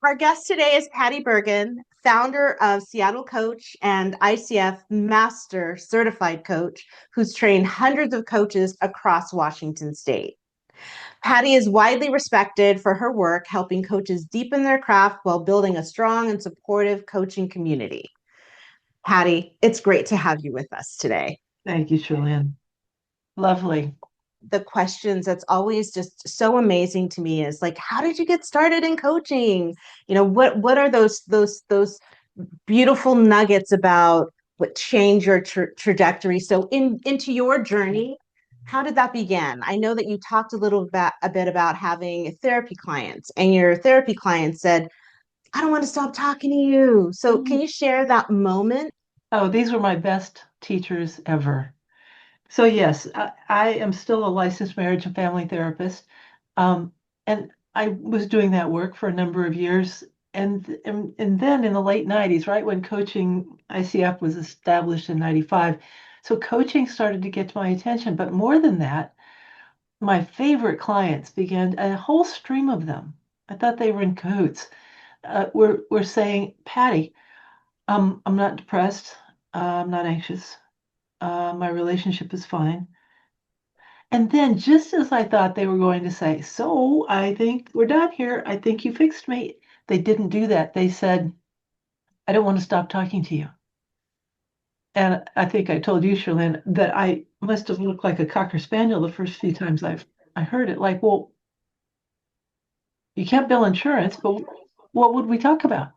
Our guest today is Patti Burgin, founder of Seattle Coach and ICF Master Certified Coach, who's trained hundreds of coaches across Washington State. Patti is widely respected for her work helping coaches deepen their craft while building a strong and supportive coaching community. Patti, it's great to have you with us today. Thank you, Julian. Lovely. The questions that's always just so amazing to me is like, how did you get started in coaching? What are those beautiful nuggets about what changed your trajectory? So into your journey, how did that begin? I know that you talked a bit about having therapy clients, and your therapy client said, I don't want to stop talking to you. So can you share that moment? Oh, these were my best teachers ever. So yes, I am still a licensed marriage and family therapist. And I was doing that work for a number of years. And then in the late 90s, right when coaching ICF was established in 95, so coaching started to get to my attention. But more than that, my favorite clients began, a whole stream of them, I thought they were in cahoots, were saying, Patti, I'm not depressed. I'm not anxious. My relationship is fine. And then, just as I thought they were going to say, so I think we're done here. I think you fixed me. They didn't do that. They said, I don't want to stop talking to you. And I think I told you, Sherlyn, that I must have looked like a Cocker Spaniel the first few times I heard it. Like, well, you can't bill insurance, but what would we talk about?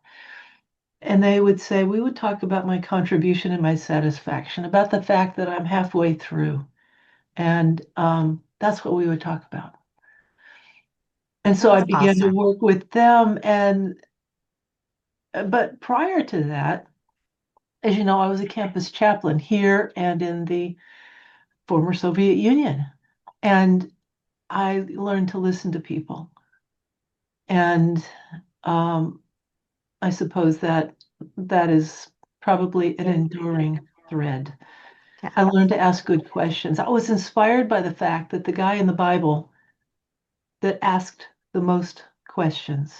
And they would say, we would talk about my contribution and my satisfaction, about the fact that I'm halfway through. And that's what we would talk about. And so I That's began to awesome. work with them. But prior to that, as you know, I was a campus chaplain here and in the former Soviet Union. And I learned to listen to people. And um, I suppose that is probably an enduring thread. Yeah. I learned to ask good questions. I was inspired by the fact that the guy in the Bible that asked the most questions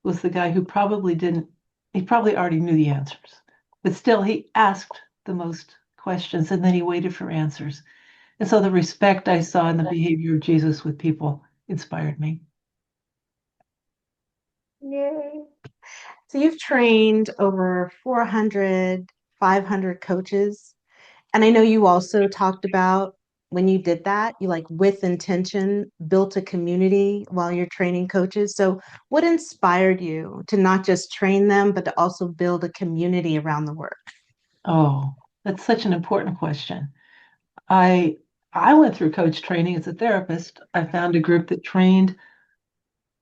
was the guy who he probably already knew the answers, but still he asked the most questions and then he waited for answers. And so the respect I saw in the behavior of Jesus with people inspired me. Yay. So you've trained over 400, 500 coaches. And I know you also talked about when you did that, you like with intention built a community while you're training coaches. So what inspired you to not just train them, but to also build a community around the work? Oh, that's such an important question. I I went through coach training as a therapist. I found a group that trained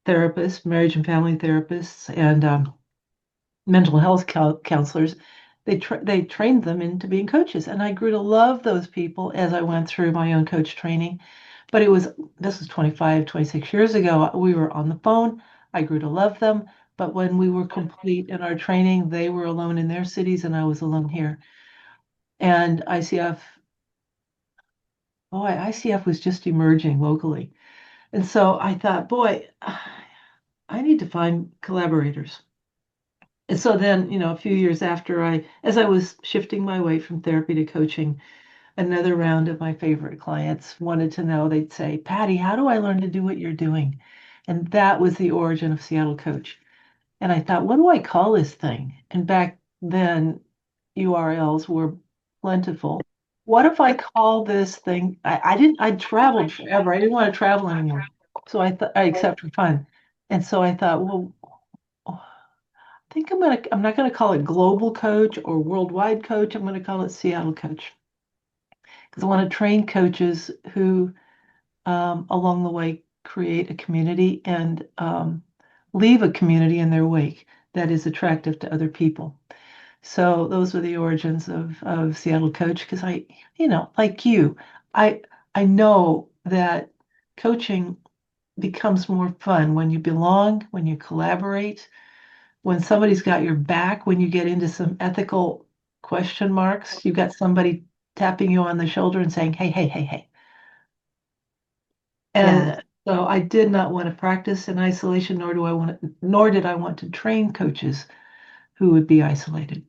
therapists, marriage and family therapists, and mental health counselors. They trained them into being coaches, and I grew to love those people as I went through my own coach training. But this was 25, 26 years ago. We were on the phone. I grew to love them. But when we were complete in our training, they were alone in their cities and I was alone here. And ICF was just emerging locally. And so I thought, boy, I need to find collaborators. And so then, a few years after as I was shifting my way from therapy to coaching, another round of my favorite clients wanted to know, they'd say, Patti, how do I learn to do what you're doing? And that was the origin of Seattle Coach. And I thought, what do I call this thing? And back then, URLs were plentiful. What if I call this thing? I traveled forever. I didn't want to travel anymore. So I thought I accept for fun. And so I thought, well, I think I'm not gonna call it global coach or worldwide coach. I'm gonna call it Seattle Coach because I want to train coaches who along the way create a community and leave a community in their wake that is attractive to other people. So those were the origins of Seattle Coach because like you, I I know that coaching becomes more fun when you belong, when you collaborate, when somebody's got your back, when you get into some ethical question marks, you got somebody tapping you on the shoulder and saying, hey, hey, hey, hey. Yeah. And So I did not want to practice in isolation, nor did I want to train coaches who would be isolated.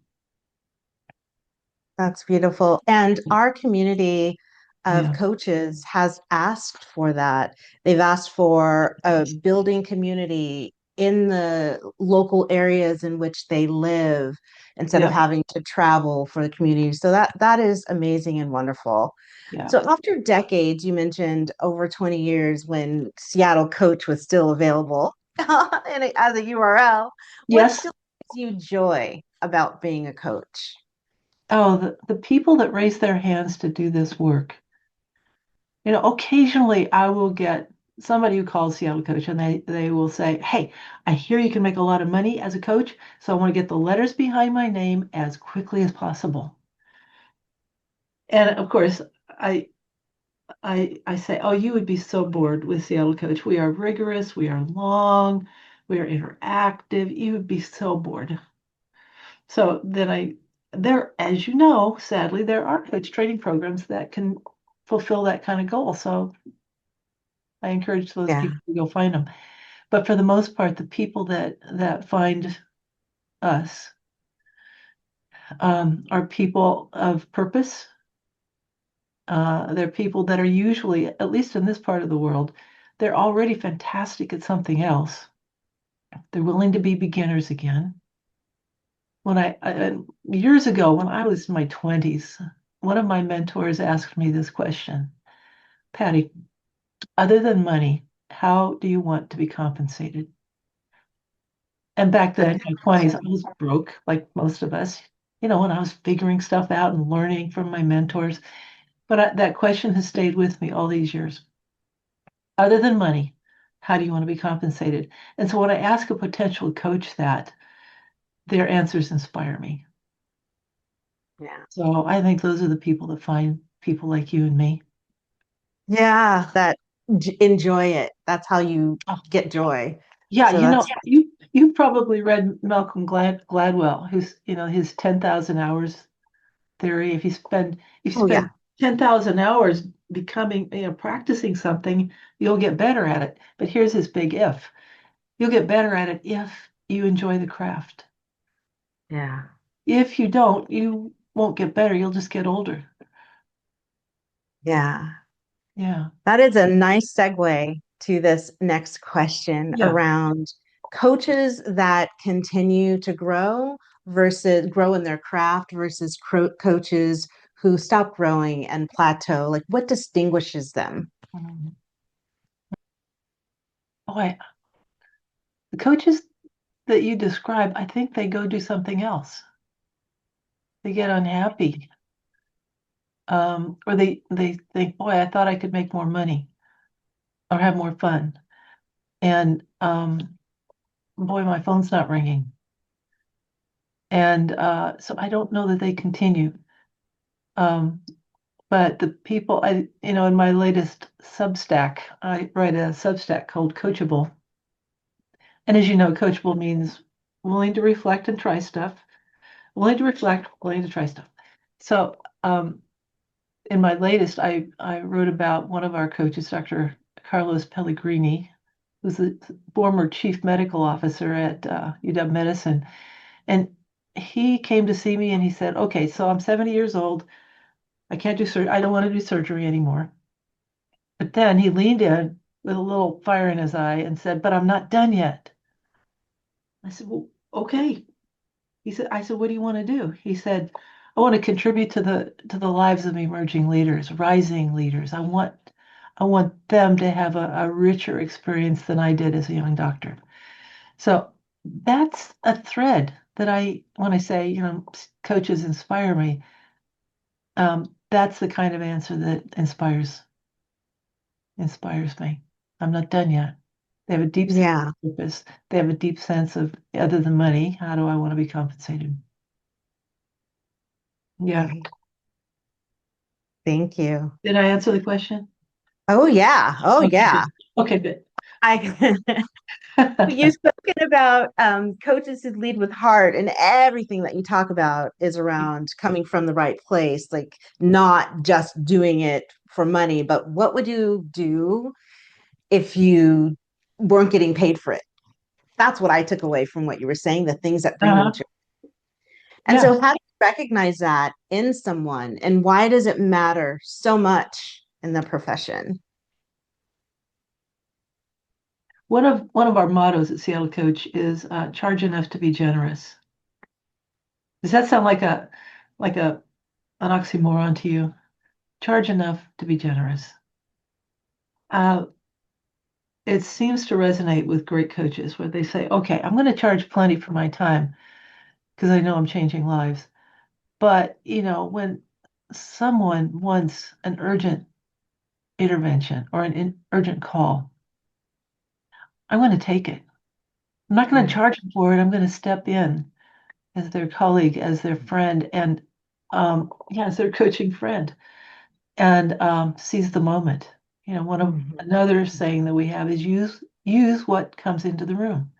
That's beautiful. And our community of Yeah, coaches has asked for that. They've asked for a building community in the local areas in which they live instead of yeah, having to travel for the community. So that is amazing and wonderful. yeah. So after decades, you mentioned over 20 years when Seattle Coach was still available as a URL, what Yes. still gives you joy about being a coach? Oh, the people that raise their hands to do this work. Occasionally I will get somebody who calls Seattle Coach and they will say, "Hey, I hear you can make a lot of money as a coach, so I want to get the letters behind my name as quickly as possible." And of course, I I say, "Oh, you would be so bored with Seattle Coach. We are rigorous, we are long, we are interactive. You would be so bored." So then as you know, sadly, there are coach training programs that can fulfill that kind of goal. So I encourage those Yeah. people to go find them. But for the most part, the people that find us are people of purpose. They're people that are usually, at least in this part of the world, they're already fantastic at something else. They're willing to be beginners again. Years ago, when I was in my 20s, one of my mentors asked me this question: "Patty, other than money, how do you want to be compensated?" And back Good then, in my 20s, I question. was broke, like most of us, when I was figuring stuff out and learning from my mentors. But that question has stayed with me all these years. Other than money, how do you want to be compensated? And so when I ask a potential coach that, their answers inspire me. Yeah. So I think those are the people that find people like you and me. Yeah, that enjoy it. That's how you Oh, get joy. yeah, So that's you've probably read Malcolm Gladwell, who's, his 10,000 hours theory. If you oh yeah. spend 10,000 hours becoming, practicing something, you'll get better at it. But here's his big if. You'll get better at it if you enjoy the craft. Yeah. If you don't, you won't get better. You'll just get older. Yeah. Yeah. That is a nice segue to this next question Yeah. around coaches that continue to grow versus grow in their craft versus coaches who stop growing and plateau. Like what distinguishes them? Mhm. Boy, the coaches that you describe, I think they go do something else. They get unhappy. Or they think, boy, I thought I could make more money or have more fun. And boy, my phone's not ringing. And so I don't know that they continue. Um, but the people, in my latest Substack, I write a Substack called Coachable. And as you know, Coachable means willing to reflect and try stuff, willing to reflect, willing to try stuff. So in my latest, I wrote about one of our coaches, Dr. Carlos Pellegrini, who's the former chief medical officer at UW Medicine. And he came to see me and he said, "Okay, so I'm 70 years old. I can't do surgery. I don't want to do surgery anymore." But then he leaned in with a little fire in his eye and said, "But I'm not done yet." I said, "Well, okay." I said, "What do you want to do?" He said, "I want to contribute to the lives of emerging leaders, rising leaders. I want them to have a richer experience than I did as a young doctor." So that's a thread that when I say, coaches inspire me, that's the kind of answer that inspires me. I'm not done yet. They have a deep sense Yeah. of purpose. They have a deep sense of, other than money, how do I want to be compensated? Yeah. Right. Thank you. Did I answer the question? Oh yeah. Oh Okay, yeah. good. Okay, good. I you've spoken about coaches who lead with heart, and everything that you talk about is around coming from the right place, like not just doing it for money, but what would you do if you weren't getting paid for it. That's what I took away from what you were saying, the things that bring them Uh-huh. joy. And Yeah. so, how do you recognize that in someone, and why does it matter so much in the profession? One of our mottos at Seattle Coach is charge enough to be generous. Does that sound like a an oxymoron to you? Charge enough to be generous. Uh, it seems to resonate with great coaches where they say, okay, I'm going to charge plenty for my time because I know I'm changing lives. But, when someone wants an urgent intervention or an urgent call, I'm going to take it. I'm not going to Right. charge them for it. I'm going to step in as their colleague, as their friend, and yeah, as their coaching friend, and seize the moment. One of Mhm. another saying that we have is use what comes into the room,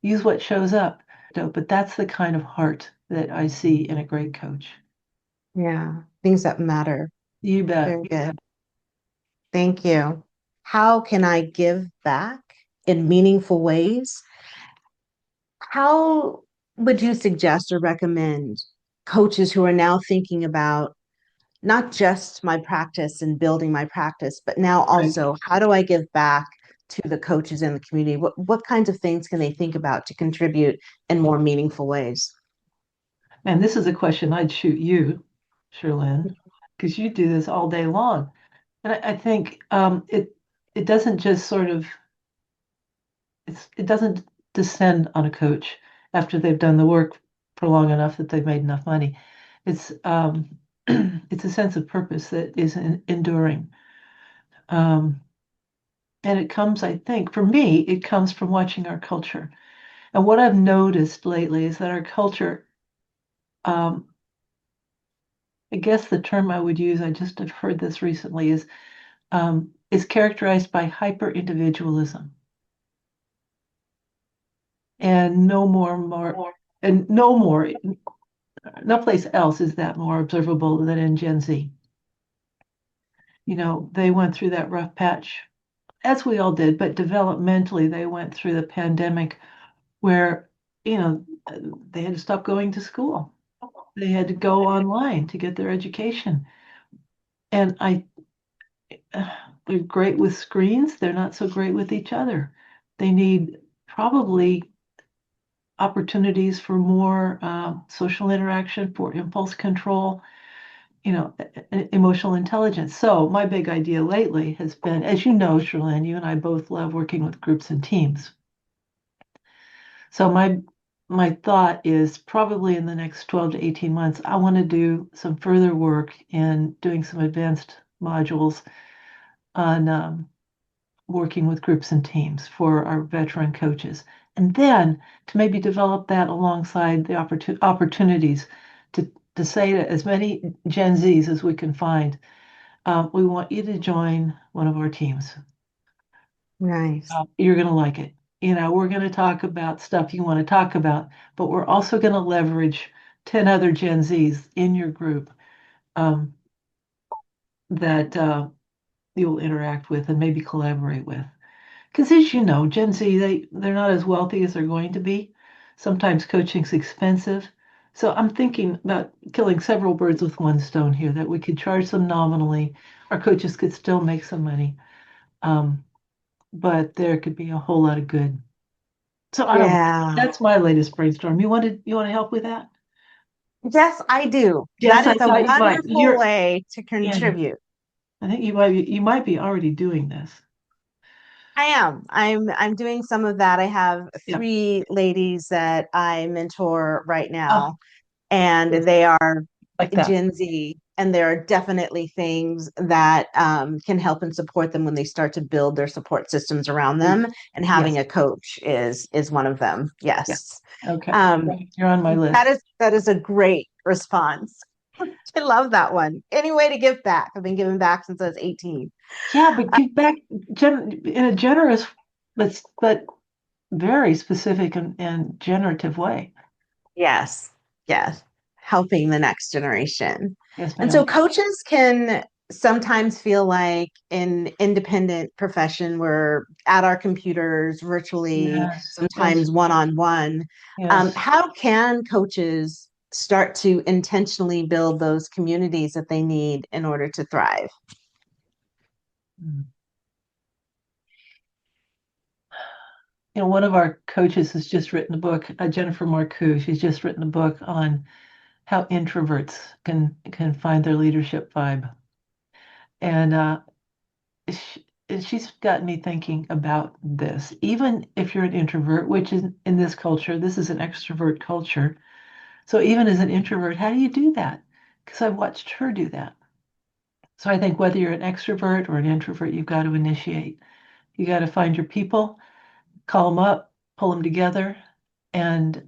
use what shows up. But that's the kind of heart that I see in a great coach. Yeah, things that matter. You bet. Very good. Thank you. How can I give back in meaningful ways? How would you suggest or recommend coaches who are now thinking about not just my practice and building my practice, but now Right. also how do I give back to the coaches in the community? What kinds of things can they think about to contribute in more meaningful ways? And this is a question I'd shoot you, Sherlyn, because you do this all day long. And I think it doesn't just sort of it doesn't descend on a coach after they've done the work for long enough that they've made enough money. It's it's a sense of purpose that is enduring. Um, and it comes, I think, for me, it comes from watching our culture. And what I've noticed lately is that our culture, um, I guess the term I would use, I just have heard this recently, is characterized by hyper individualism. And no more, no place else is that more observable than in Gen Z. They went through that rough patch, as we all did, but developmentally, they went through the pandemic where, you know, they had to stop going to school. They had to go online to get their education. And they're great with screens. They're not so great with each other. They need probably opportunities for more social interaction, for impulse control, emotional intelligence. So my big idea lately has been, as you know, Sherlyn, you and I both love working with groups and teams. So my thought is probably in the next 12 to 18 months, I want to do some further work in doing some advanced modules on working with groups and teams for our veteran coaches. And then to maybe develop that alongside the opportunities to say to as many Gen Zs as we can find, we want you to join one of our teams. Nice. You're going to like it. We're going to talk about stuff you want to talk about, but we're also going to leverage 10 other Gen Zs in your group um, that you'll interact with and maybe collaborate with. Because as you know, Gen Z, they're not as wealthy as they're going to be. Sometimes coaching's expensive. So I'm thinking about killing several birds with one stone here, that we could charge them nominally. Our coaches could still make some money. Um, but there could be a whole lot of good. So I don't know. Yeah. That's my latest brainstorm. You want to help with that? Yes, I do. That Yes, I is a thought you might. wonderful way to Yeah, contribute. I think you might be already doing this. I am. I'm doing some of that. I have Yeah. three ladies that I mentor right Ah, now, and yes, they are like that. Gen Z, and there are definitely things that can help and support them when they start to build their support systems around them. And having Yes. a coach is one of them. Yeah. Yes, Okay. um, You're on my that list. is a great response. I love that one. Any way to give back? I've been giving back since I was 18. Yeah, but give back in a generous, but very specific and generative way. Yes, yes, helping the next generation. Yes, And so ma'am. coaches can sometimes feel like in independent profession we're at our computers virtually, Yes, yes, sometimes one-on-one. yes. How can coaches start to intentionally build those communities that they need in order to thrive? Mm. One of our coaches has just written a book, Jennifer Marcoux. She's just written a book on how introverts can find their leadership vibe, and she's gotten me thinking about this. Even if you're an introvert, which is in this culture, this is an extrovert culture. So even as an introvert, how do you do that? Because I've watched her do that. So I think whether you're an extrovert or an introvert, you've got to initiate. You got to find your people, call them up, pull them together, and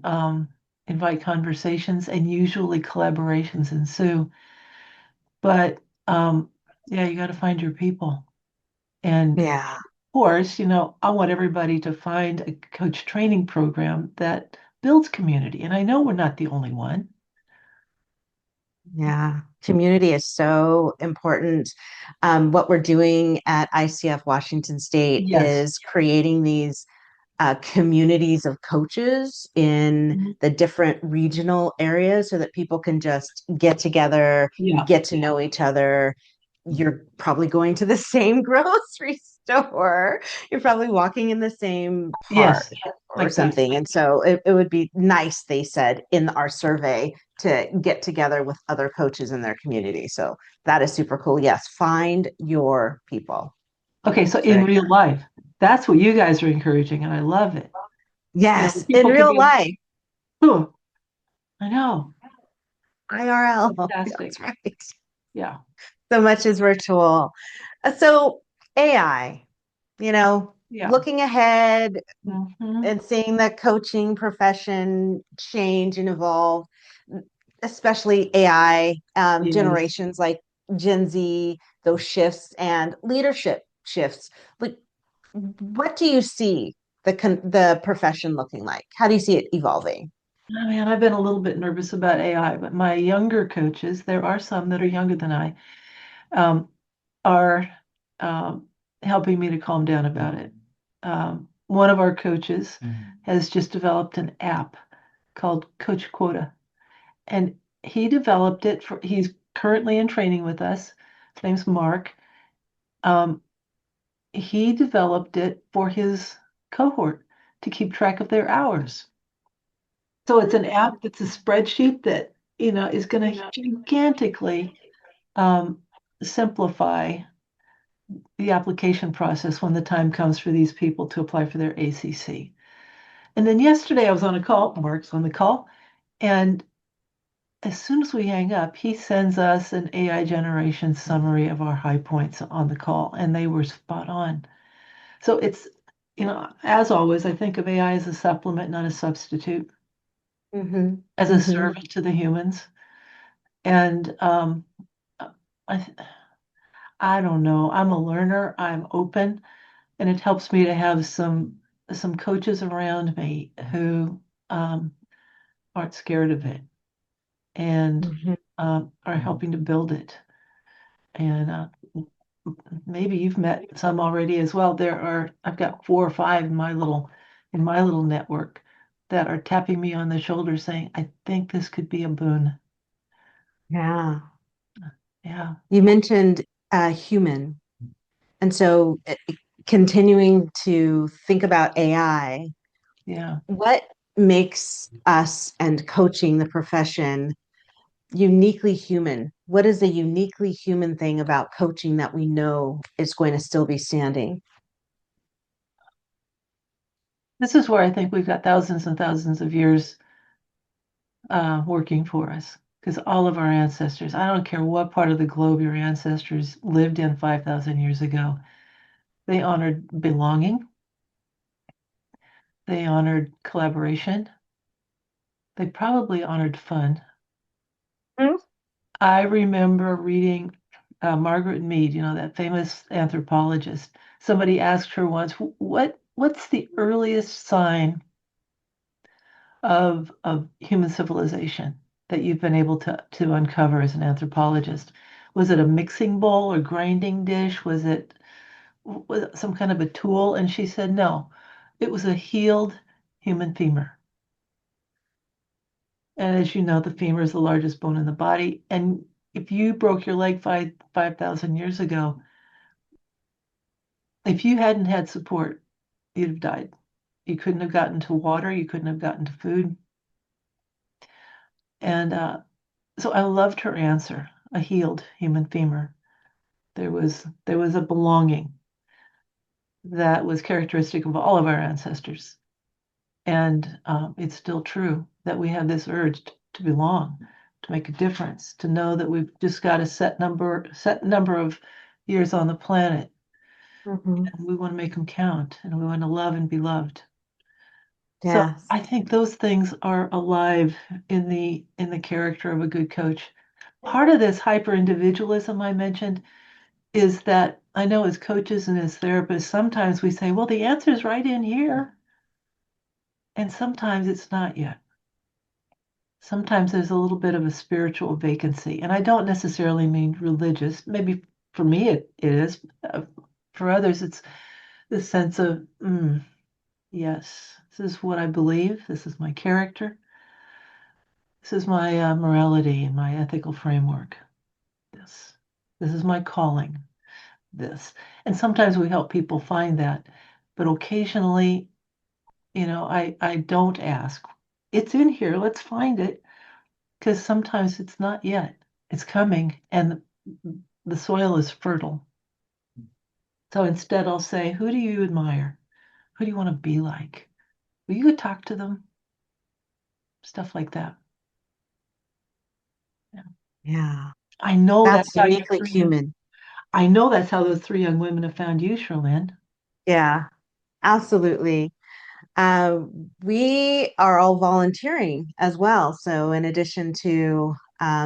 invite conversations, and usually collaborations ensue. But yeah, you got to find your people. And of Yeah, course, I want everybody to find a coach training program that builds community. And I know we're not the only one. yeah. Community is so important. What we're doing at ICF Washington State Yes. is creating these communities of coaches in Mhm. the different regional areas so that people can just get together, Yeah. get to know each other. You're probably going to the same grocery store. You're probably walking in the same park Yes. or Like that. something. And so it would be nice, they said in our survey, to get together with other coaches in their community. So that is super cool. Yes, find your people. Okay, so It's in very real life, that's what you guys are encouraging, and I love it. Where yes, in people can real be, life, oh, I know, IRL. fantastic. That's right. Yeah. So much is virtual. So AI, Yeah. looking ahead Hmm. and seeing the coaching profession change and evolve, especially AI, Yes. generations like Gen Z, those shifts and leadership shifts. Like, what do you see the profession looking like? How do you see it evolving? I mean, I've been a little bit nervous about AI, but my younger coaches, there are some that are younger than I, um, are helping me to calm down about it. One of our coaches has just developed an app called Coach Quota, and he developed it he's currently in training with us. His name's Mark. Um, he developed it for his cohort to keep track of their hours. So it's an app that's a spreadsheet that, is going to gigantically um, simplify the application process when the time comes for these people to apply for their ACC. And then yesterday I was on a call, Mark's on the call, and as soon as we hang up, he sends us an AI generation summary of our high points on the call, and they were spot on. So it's, as always, I think of AI as a supplement, not a substitute, Mm-hmm. as a Mm-hmm. servant to the humans. And I, I don't know. I'm a learner. I'm open, and it helps me to have some coaches around me who um, aren't scared of it and Mm-hmm. are helping to build it. And maybe you've met some already as well. I've got 4 or 5 in my little network that are tapping me on the shoulder saying, I think this could be a boon. Yeah. Yeah, You mentioned human. And so continuing to think about AI, yeah. what makes us and coaching the profession uniquely human? What is a uniquely human thing about coaching that we know is going to still be standing? This is where I think we've got thousands and thousands of years working for us. Because all of our ancestors, I don't care what part of the globe your ancestors lived in 5,000 years ago, they honored belonging, they honored collaboration, they probably honored fun. Mm. I remember reading Margaret Mead, that famous anthropologist. Somebody asked her once, what's the earliest sign of human civilization that you've been able to uncover as an anthropologist? Was it a mixing bowl or grinding dish? Was it some kind of a tool? And she said, no, it was a healed human femur. And as you know, the femur is the largest bone in the body. And if you broke your leg 5,000 years ago, if you hadn't had support, you'd have died. You couldn't have gotten to water. You couldn't have gotten to food. And so I loved her answer, a healed human femur. There was a belonging that was characteristic of all of our ancestors. And it's still true that we have this urge to belong, to make a difference, to know that we've just got a set number of years on the planet, Mhm. and we want to make them count, and we want to love and be loved. So Yes. I think those things are alive in the character of a good coach. Part of this hyper individualism I mentioned is that I know as coaches and as therapists, sometimes we say, well, the answer is right in here. And sometimes it's not yet. Sometimes there's a little bit of a spiritual vacancy. And I don't necessarily mean religious. Maybe for me it is. For others, it's the sense of, yes, this is what I believe. This is my character. This is my morality and my ethical framework. This. This is my calling. This. And sometimes we help people find that. But occasionally, I don't ask. It's in here. Let's find it. Because sometimes it's not yet. It's coming, and the soil is fertile. So instead, I'll say, who do you admire? Who do you want to be like? Will you go talk to them? Stuff like that. Yeah. Yeah. I know that's That's how you uniquely three. human. I know that's how those three young women have found you, Sherlyn. Yeah, absolutely. Uh, we are all volunteering as well. So, in addition to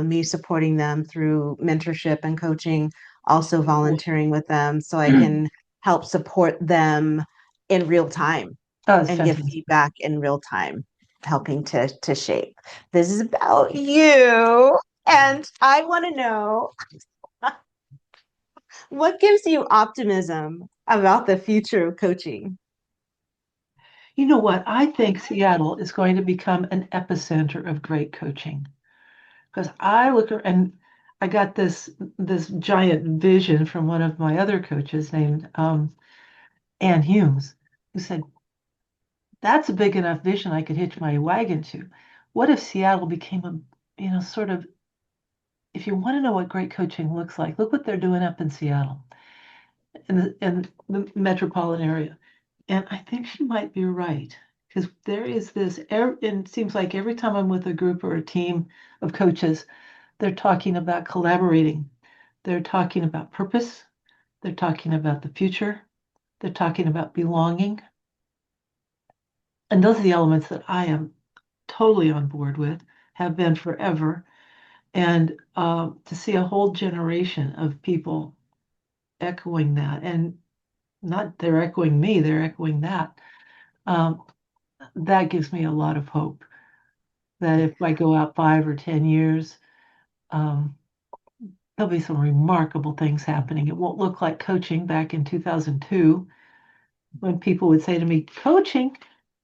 me supporting them through mentorship and coaching, also volunteering with them so I can help support them in real time Oh, it's and give fantastic. feedback in real time, helping to shape. This is about you. And I want to know what gives you optimism about the future of coaching? You know what? I think Seattle is going to become an epicenter of great coaching. Because and I got this giant vision from one of my other coaches named Ann Humes, who said, that's a big enough vision I could hitch my wagon to. What if Seattle became sort of, if you want to know what great coaching looks like, look what they're doing up in Seattle, in the metropolitan area. And I think she might be right. Because there is this, and it seems like every time I'm with a group or a team of coaches, they're talking about collaborating. They're talking about purpose. They're talking about the future. They're talking about belonging. And those are the elements that I am totally on board with, have been forever. And to see a whole generation of people echoing that, and not they're echoing me, they're echoing that, um, that gives me a lot of hope that if I go out 5 or 10 years, um, there'll be some remarkable things happening. It won't look like coaching back in 2002 when people would say to me, coaching,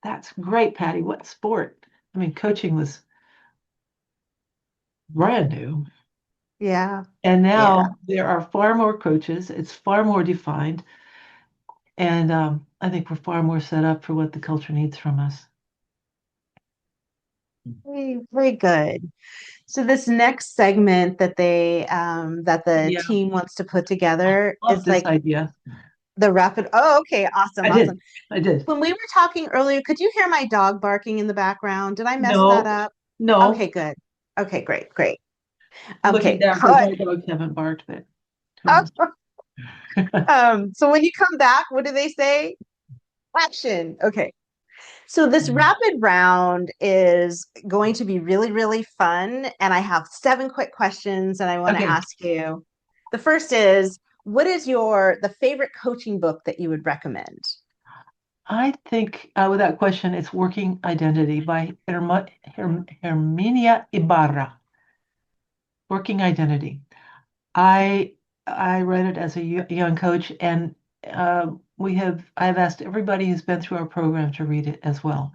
that's great, Patty. What sport? I mean, coaching was brand new. Yeah, And yeah. now there are far more coaches. It's far more defined. And I think we're far more set up for what the culture needs from us. Very, very good. So this next segment that the Yeah, team wants to put I together love is this like idea. the rapid. Oh, okay, awesome, I awesome. did. I did. When we were talking earlier, could you hear my dog barking in the background? Did I mess that No, up? no. Okay, good. Okay, great, great. Looking Okay, down because good. my dogs haven't barked, but who knows? So when you come back, what do they say? Action. Okay. So this rapid round is going to be really, really fun. And I have 7 quick questions that I want to Okay. ask you. The first is, what is the favorite coaching book that you would recommend? I think, without question, it's Working Identity by Herminia Ibarra. Working Identity. I read it as a young coach, and I've asked everybody who's been through our program to read it as well.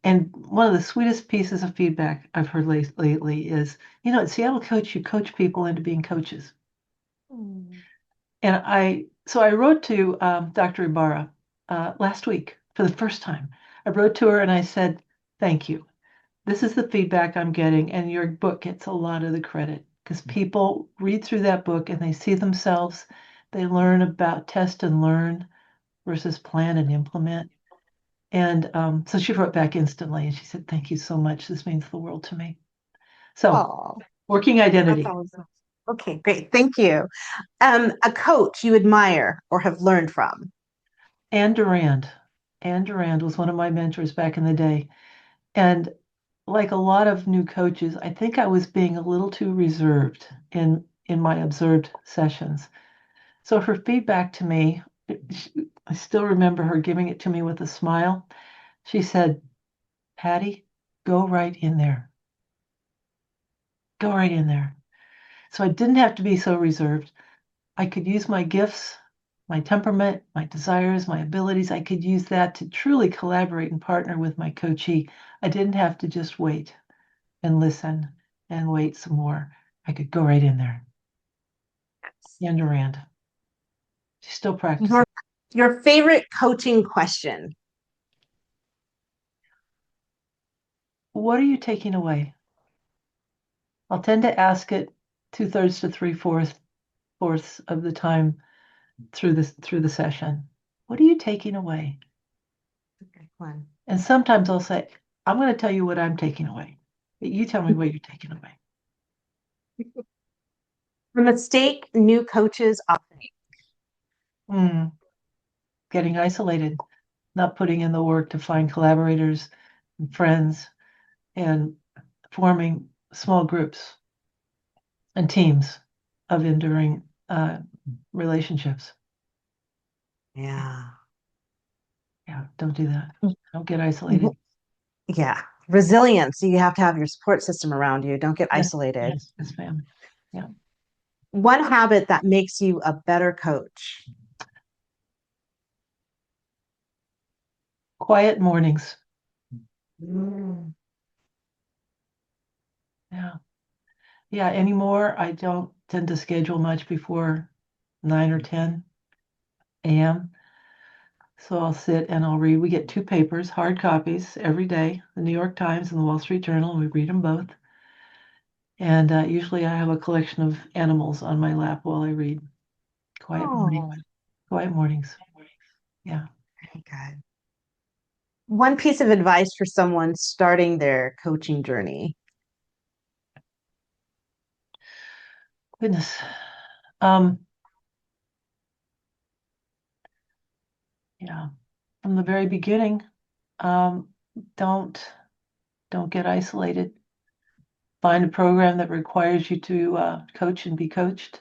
And one of the sweetest pieces of feedback I've heard lately is, at Seattle Coach, you coach people into being coaches. Mm. And I wrote to Dr. Ibarra last week for the first time. I wrote to her and I said, thank you. This is the feedback I'm getting, and your book gets a lot of the credit because people read through that book and they see themselves. They learn about test and learn versus plan and implement. And so she wrote back instantly and she said, thank you so much. This means the world to me. So, Oh, working that's identity. awesome. Okay, great. Thank you. A coach you admire or have learned from? Anne Durand. Anne Durand was one of my mentors back in the day. And like a lot of new coaches, I think I was being a little too reserved in my observed sessions. So her feedback to me, I still remember her giving it to me with a smile. She said, Patti, go right in there. Go right in there. So I didn't have to be so reserved. I could use my gifts, my temperament, my desires, my abilities. I could use that to truly collaborate and partner with my coachee. I didn't have to just wait and listen and wait some more. I could go right in there. Anne Durand. She's still practicing. Your your favorite coaching question? What are you taking away? I'll tend to ask it 2/3 to 3/4 of the time through the session. What are you taking away? Okay, one. And sometimes I'll say, I'm going to tell you what I'm taking away, but you tell me what you're taking away. A mistake new coaches often make. Mm, getting isolated, not putting in the work to find collaborators and friends, and forming small groups and teams of enduring relationships. Yeah. Yeah, don't do that. Don't get isolated. Yeah. Resilience. You have to have your support system around you. Don't get Yes, isolated. yes, ma'am. Yeah. One habit that makes you a better coach. Quiet mornings. Mm. Yeah. Yeah. Anymore, I don't tend to schedule much before 9 or 10 a.m. So I'll sit and I'll read. We get two papers, hard copies every day, the New York Times and the Wall Street Journal, and we read them both. And usually I have a collection of animals on my lap while I read. Quiet mornings. Oh, Quiet mornings. Yeah. very good. One piece of advice for someone starting their coaching journey. Goodness. Um, yeah. From the very beginning, um, don't don't get isolated. Find a program that requires you to coach and be coached.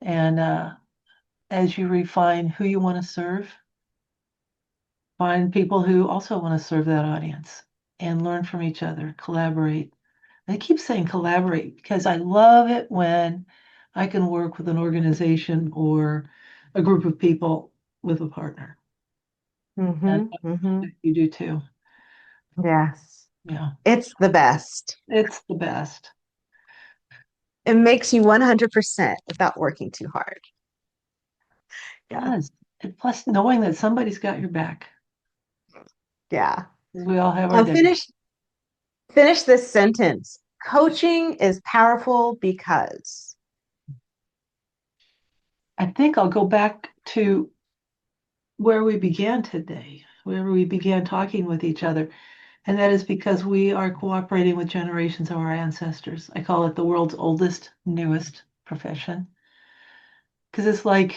And as you refine who you want to serve, find people who also want to serve that audience and learn from each other, collaborate. I keep saying collaborate because I love it when I can work with an organization or a group of people with a partner. And Mm-hmm, mm-hmm. you do too. Yes. Yeah, It's the best. it's the best. It makes you 100% without working too hard. It Yeah. does. And plus, knowing that somebody's got your back, Yeah. 'cause we all have our Now days. finish this sentence. Coaching is powerful because. I think I'll go back to where we began today, where we began talking with each other. And that is because we are cooperating with generations of our ancestors. I call it the world's oldest, newest profession. Because it's like,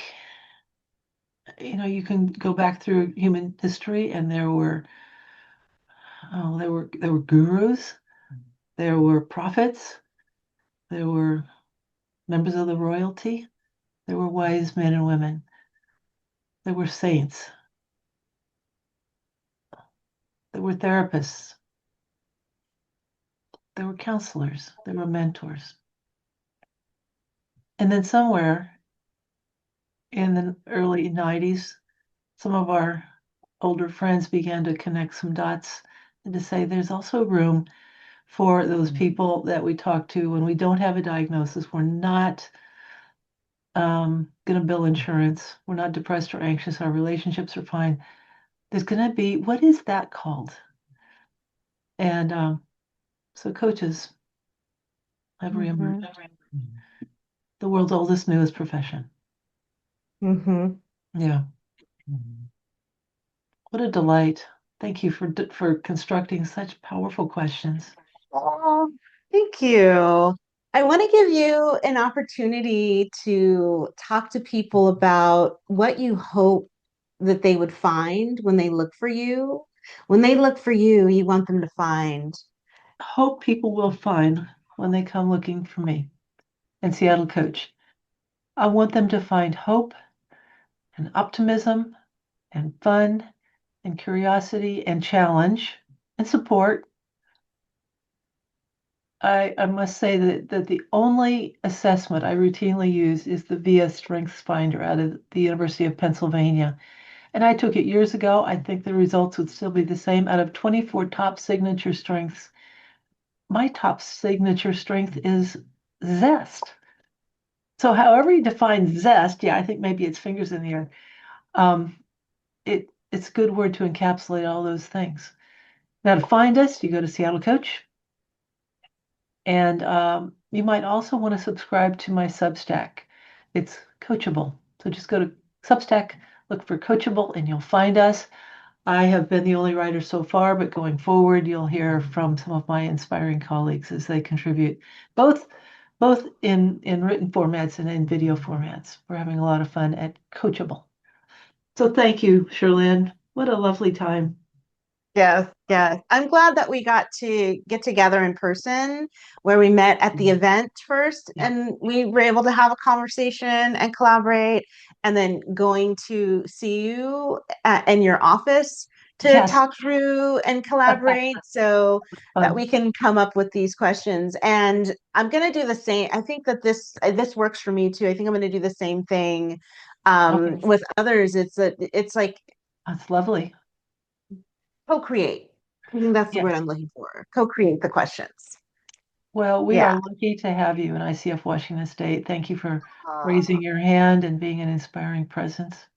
you can go back through human history and there were gurus, there were prophets, there were members of the royalty, there were wise men and women, there were saints, there were therapists, there were counselors, there were mentors. And then somewhere in the early 90s, some of our older friends began to connect some dots and to say there's also room for those people that we talk to when we don't have a diagnosis. We're not going to bill insurance. We're not depressed or anxious. Our relationships are fine. There's going to be, what is that called? And so coaches have Mm-hmm. reemerged. The world's oldest, newest profession. Mm-hmm. Yeah. What a delight. Thank you for constructing such powerful questions. Oh, thank you. I want to give you an opportunity to talk to people about what you hope that they would find when they look for you. When they look for you, you want them to find. Hope people will find when they come looking for me and Seattle Coach. I want them to find hope and optimism and fun and curiosity and challenge and support. I must say that the only assessment I routinely use is the VIA Strengths Finder out of the University of Pennsylvania. And I took it years ago. I think the results would still be the same. Out of 24 top signature strengths, my top signature strength is zest. So however you define zest, yeah, I think maybe it's fingers in the air. Um, it's a good word to encapsulate all those things. Now to find us, you go to Seattle Coach, and you might also want to subscribe to my Substack. It's Coachable. So just go to Substack, look for Coachable, and you'll find us. I have been the only writer so far, but going forward, you'll hear from some of my inspiring colleagues as they contribute, both in written formats and in video formats. We're having a lot of fun at Coachable. So thank you, Sherlyn. What a lovely time. Yes, yes. I'm glad that we got to get together in person where we met at the event first Yeah. and we were able to have a conversation and collaborate, and then going to see you in your office to Yes. talk through and collaborate so that Fun. we can come up with these questions. And I'm going to do the same. I think that this works for me too. I think I'm going to do the same thing Okay. with others. It's like That's lovely. co-create. I think that's the word Yes. I'm looking for. Co-create the questions. Well, we Yeah. are lucky to have you in ICF Washington State. Thank you for Uh, raising your hand and being an inspiring presence.